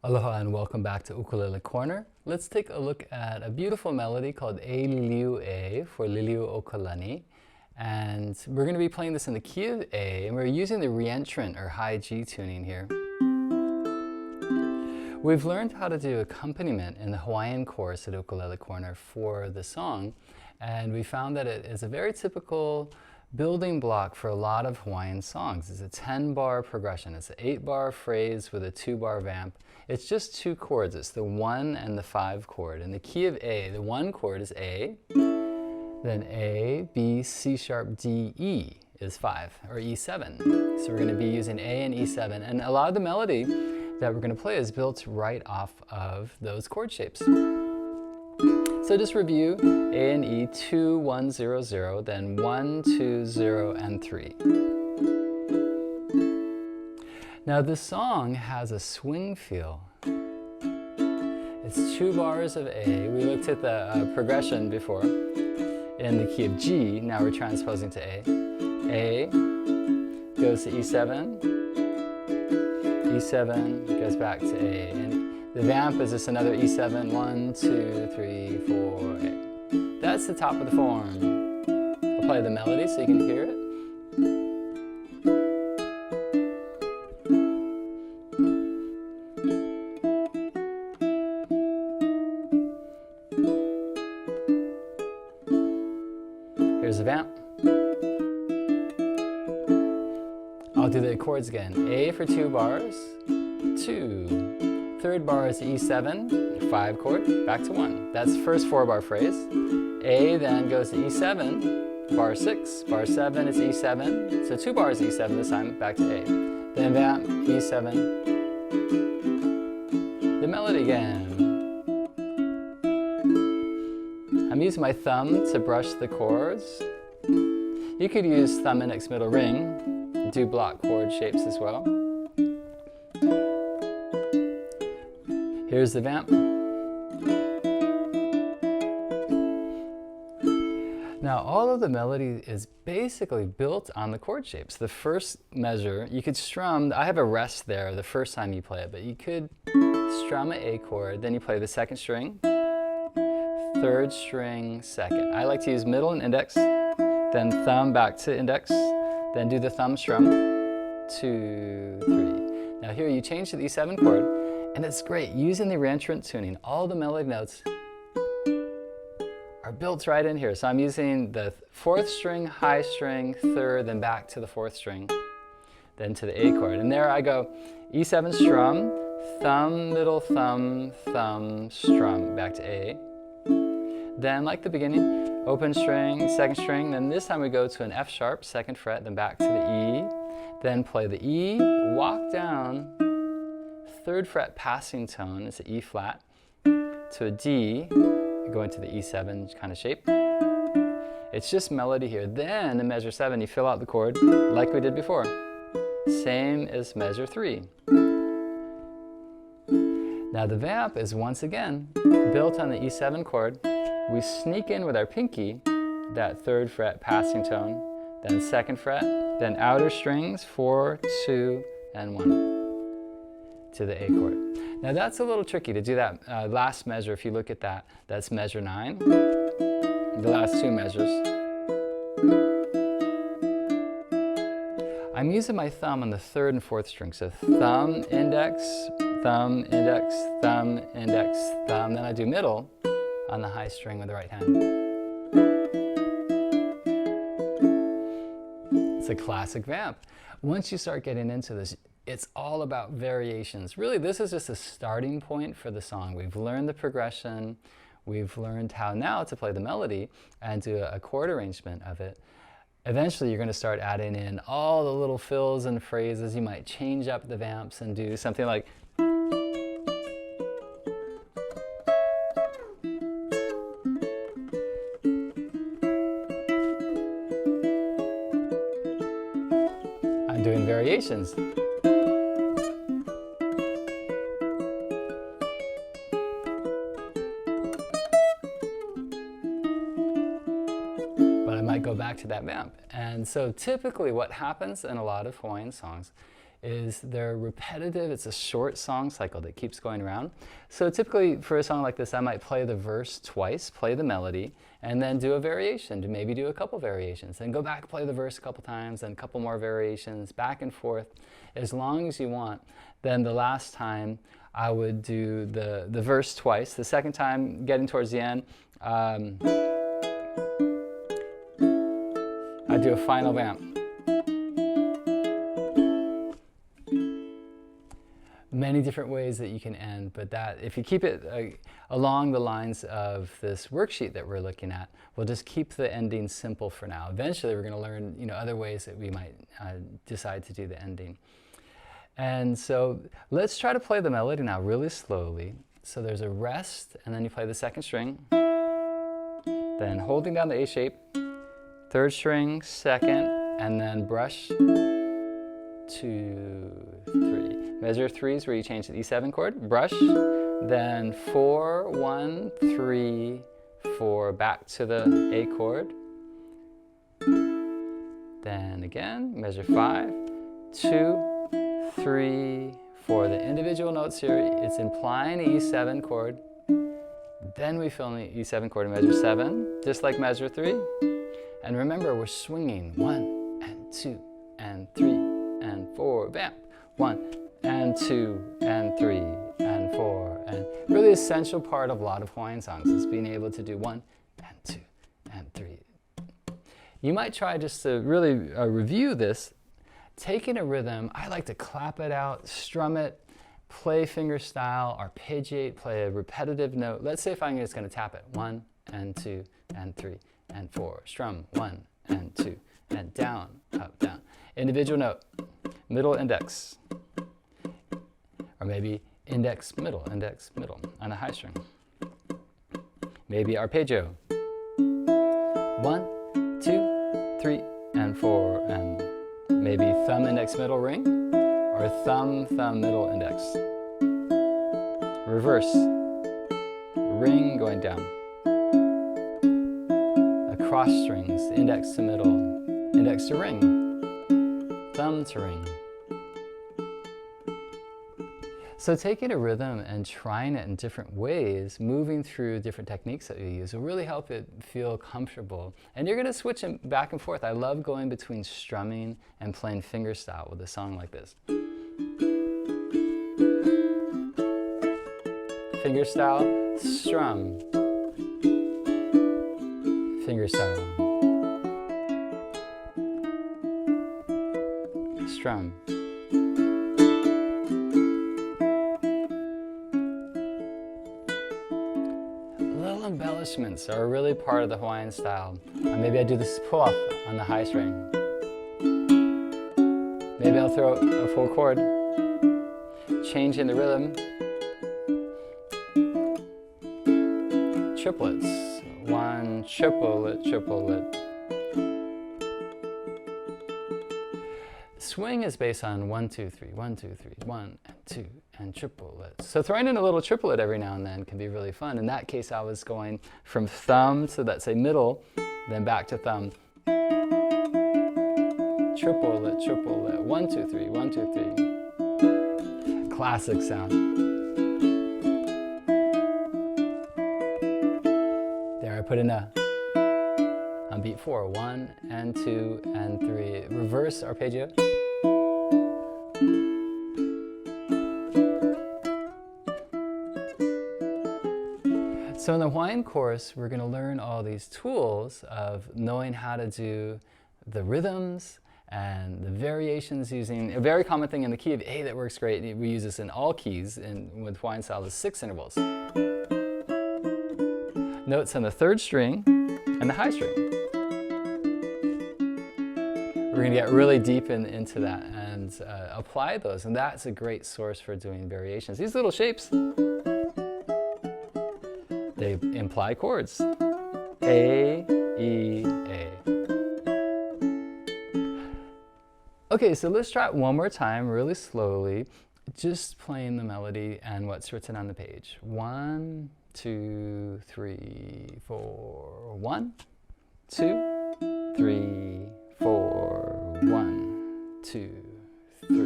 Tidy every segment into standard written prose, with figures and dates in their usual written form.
Aloha and welcome back to Ukulele Corner. Let's take a look at a beautiful melody called Liliʻu E for Lili'uokalani. And we're going to be playing this in the key of A, and we're using the reentrant or high G tuning here. We've learned how to do accompaniment in the Hawaiian course at Ukulele Corner for the song, and we found that it is a very typical building block for a lot of Hawaiian songs. It's a 10-bar progression. It's an 8-bar phrase with a 2-bar vamp. It's just 2 chords. It's the 1 and the 5 chord. In the key of A, the 1 chord is A, then A, B, C sharp, D, E is 5, or E7. So we're going to be using A and E7, and a lot of the melody that we're going to play is built right off of those chord shapes. So just review A and E, 2, 1, 0, 0, then 1, 2, 0, and 3. Now this song has a swing feel. It's 2 bars of A. We looked at the progression before in the key of G. Now we're transposing to A. A goes to E7. E7 goes back to A. And the vamp is just another E7. 1, 2, 3, 4, 8. That's the top of the form. I'll play the melody so you can hear it. Here's the vamp. I'll do the chords again. A for 2 bars, 2. 3rd bar is E7, 5 chord, back to 1. That's the first 4-bar phrase. A then goes to E7, bar 6, bar 7 is E7, so 2 bars E7 this time, back to A. Then vamp, E7. The melody again. I'm using my thumb to brush the chords. You could use thumb, index, middle, ring, do block chord shapes as well. Here's the vamp. Now all of the melody is basically built on the chord shapes. The first measure, you could strum, I have a rest there the first time you play it, but you could strum an A chord, then you play the 2nd string, 3rd string, 2nd. I like to use middle and index, then thumb back to index, then do the thumb strum, 2, 3. Now here you change to the E7 chord, and it's great using the reentrant tuning. All the melody notes are built right in here. So I'm using the 4th string, high string, 3rd, then back to the 4th string, then to the A chord. And there I go, E7 strum, thumb, middle, thumb, thumb, strum, back to A. Then, like the beginning, open string, 2nd string, then this time we go to an F sharp, 2nd fret, then back to the E, then play the E, walk down, 3rd fret passing tone, it's an E flat, to a D, going to the E7 kind of shape. It's just melody here. Then in measure 7, you fill out the chord like we did before. Same as measure 3. Now the vamp is once again built on the E7 chord. We sneak in with our pinky that 3rd fret passing tone, then 2nd fret, then outer strings, 4, 2, and 1 to the A chord. Now that's a little tricky to do that last measure. If you look at that, that's measure 9, the last 2 measures. I'm using my thumb on the 3rd and 4th string, so thumb, index, thumb, index, thumb, index, thumb, then I do middle on the high string with the right hand. It's a classic vamp. Once you start getting into this, it's all about variations. Really, this is just a starting point for the song. We've learned the progression. We've learned how now to play the melody and do a chord arrangement of it. Eventually, you're going to start adding in all the little fills and phrases. You might change up the vamps and do something like I'm doing variations. But I might go back to that vamp. And so typically what happens in a lot of Hawaiian songs is they're repetitive. It's a short song cycle that keeps going around. So typically for a song like this, I might play the verse twice, play the melody, and then do a variation, to maybe do a couple variations. Then go back, play the verse a couple times, then a couple more variations, back and forth, as long as you want. Then the last time, I would do the verse twice. The second time, getting towards the end, I'd do a final vamp. Many different ways that you can end, but that if you keep it along the lines of this worksheet that we're looking at, we'll just keep the ending simple for now. Eventually we're going to learn other ways that we might decide to do the ending. And so let's try to play the melody now really slowly. So there's a rest, and then you play the second string, then holding down the A shape, third string, second, and then brush, 2, 3. Measure 3 is where you change the E7 chord, brush, then 4, 1, 3, 4, back to the A chord. Then again, measure 5, 2, 3, 4. The individual notes here, it's implying the E7 chord. Then we fill in the E7 chord in measure 7, just like measure 3. And remember, we're swinging 1 and 2 and 3 and 4, vamp. 1 and 2 and 3 and 4. And really essential part of a lot of Hawaiian songs is being able to do 1 and 2 and 3. You might try just to really review this. Taking a rhythm, I like to clap it out, strum it, play fingerstyle, arpeggiate, play a repetitive note. Let's say if I'm just going to tap it. 1 and 2 and 3 and 4. Strum 1 and 2 and down, up, down. Individual note, middle index. Or maybe index, middle on a high string. Maybe arpeggio. 1, 2, 3, and 4, and maybe thumb, index, middle, ring, or thumb, thumb, middle, index. Reverse, ring going down. Across strings, index to middle, index to ring, thumb to ring. So taking a rhythm and trying it in different ways, moving through different techniques that you use, will really help it feel comfortable. And you're going to switch them back and forth. I love going between strumming and playing fingerstyle with a song like this. Fingerstyle, strum. Fingerstyle. Strum. Embellishments are really part of the Hawaiian style. Maybe I do this pull-off on the high string. Maybe I'll throw a full chord, changing the rhythm. Triplets. 1, triplet, triplet. Swing is based on 1, 2, 3, 1, 2, 3, 1 and 2 and triplets. So throwing in a little triplet every now and then can be really fun. In that case, I was going from thumb to, let's say, middle, then back to thumb. Triplet, triplet, 1, 2, 3, 1, 2, 3. Classic sound. There I put in on beat 4, 1 and 2 and 3. Reverse arpeggio. So in the Hawaiian chorus, we're going to learn all these tools of knowing how to do the rhythms and the variations using a very common thing in the key of A that works great. We use this in all keys, and with Hawaiian style is 6 intervals. Notes on the third string and the high string. We're going to get really deep into that and apply those, and that's a great source for doing variations. These little shapes, they imply chords. A, E, A. Okay, so let's try it one more time really slowly, just playing the melody and what's written on the page. 1, 2, 3, 4. 1, 2, 3, 4. 1, 2, 3,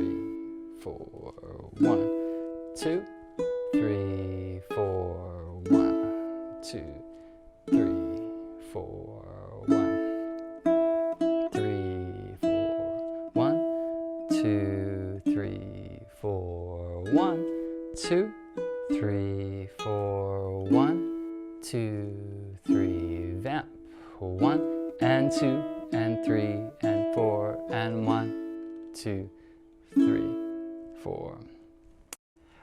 4. 1, 2, 3, 4. 1, 2, 3, 4. 1, 3, 4. 1, 2, 3, 4. 1, 2, 3, 4. 1, 2, 3. Vamp. 1 and 2 and 3 and 4 and 1, 2, 3, 4.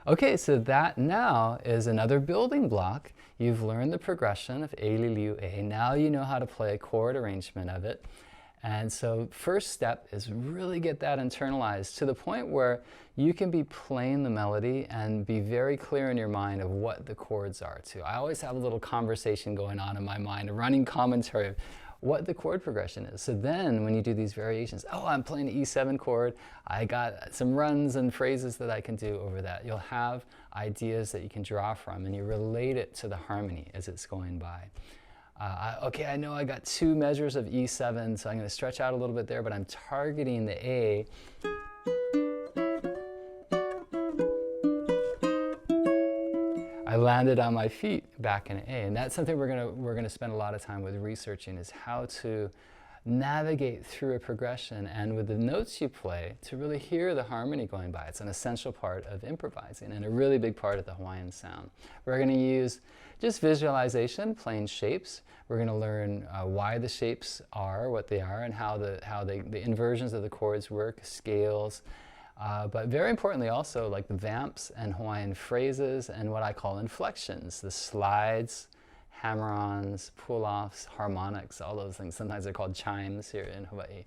Okay, so that now is another building block. You've learned the progression of A, Lili'u E. Now you know how to play a chord arrangement of it. And so first step is really get that internalized to the point where you can be playing the melody and be very clear in your mind of what the chords are too. I always have a little conversation going on in my mind, a running commentary of what the chord progression is. So then when you do these variations, oh, I'm playing an E7 chord, I got some runs and phrases that I can do over that. You'll have ideas that you can draw from and you relate it to the harmony as it's going by. Okay, I know I got 2 measures of E7, so I'm going to stretch out a little bit there, but I'm targeting the A. I landed on my feet back in A, and that's something we're gonna spend a lot of time with researching, is how to navigate through a progression and with the notes you play to really hear the harmony going by. It's an essential part of improvising and a really big part of the Hawaiian sound. We're going to use just visualization, playing shapes. We're going to learn why the shapes are what they are and how the inversions of the chords work, scales. But very importantly also like the vamps and Hawaiian phrases and what I call inflections, the slides, hammer-ons, pull-offs, harmonics, all those things. Sometimes they're called chimes here in Hawaii.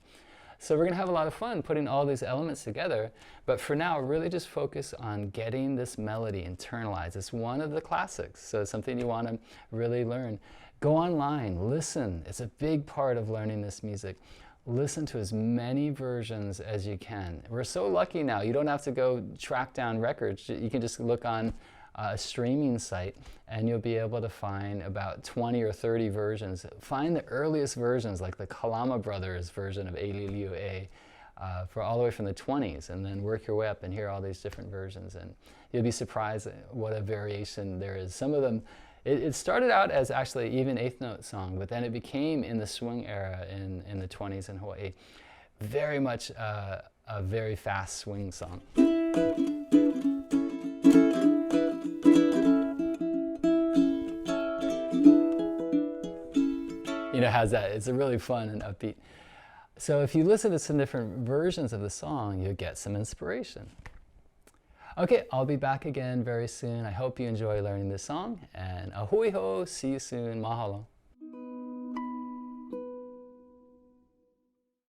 So we're going to have a lot of fun putting all these elements together, but for now really just focus on getting this melody internalized. It's one of the classics, so it's something you want to really learn. Go online, listen. It's a big part of learning this music. Listen to as many versions as you can. We're so lucky now. You don't have to go track down records. You can just look on a streaming site and you'll be able to find about 20 or 30 versions. Find the earliest versions, like the Kalama Brothers version of A Lili'u E, for all the way from the 20s, and then work your way up and hear all these different versions. And you'll be surprised at what a variation there is. Some of them, it started out as actually even 8th note song, but then it became in the swing era in the 20s in Hawaii, very much a very fast swing song. You know, has that, it's a really fun and upbeat. So if you listen to some different versions of the song, you'll get some inspiration. Okay, I'll be back again very soon. I hope you enjoy learning this song, and a hui ho, see you soon, mahalo.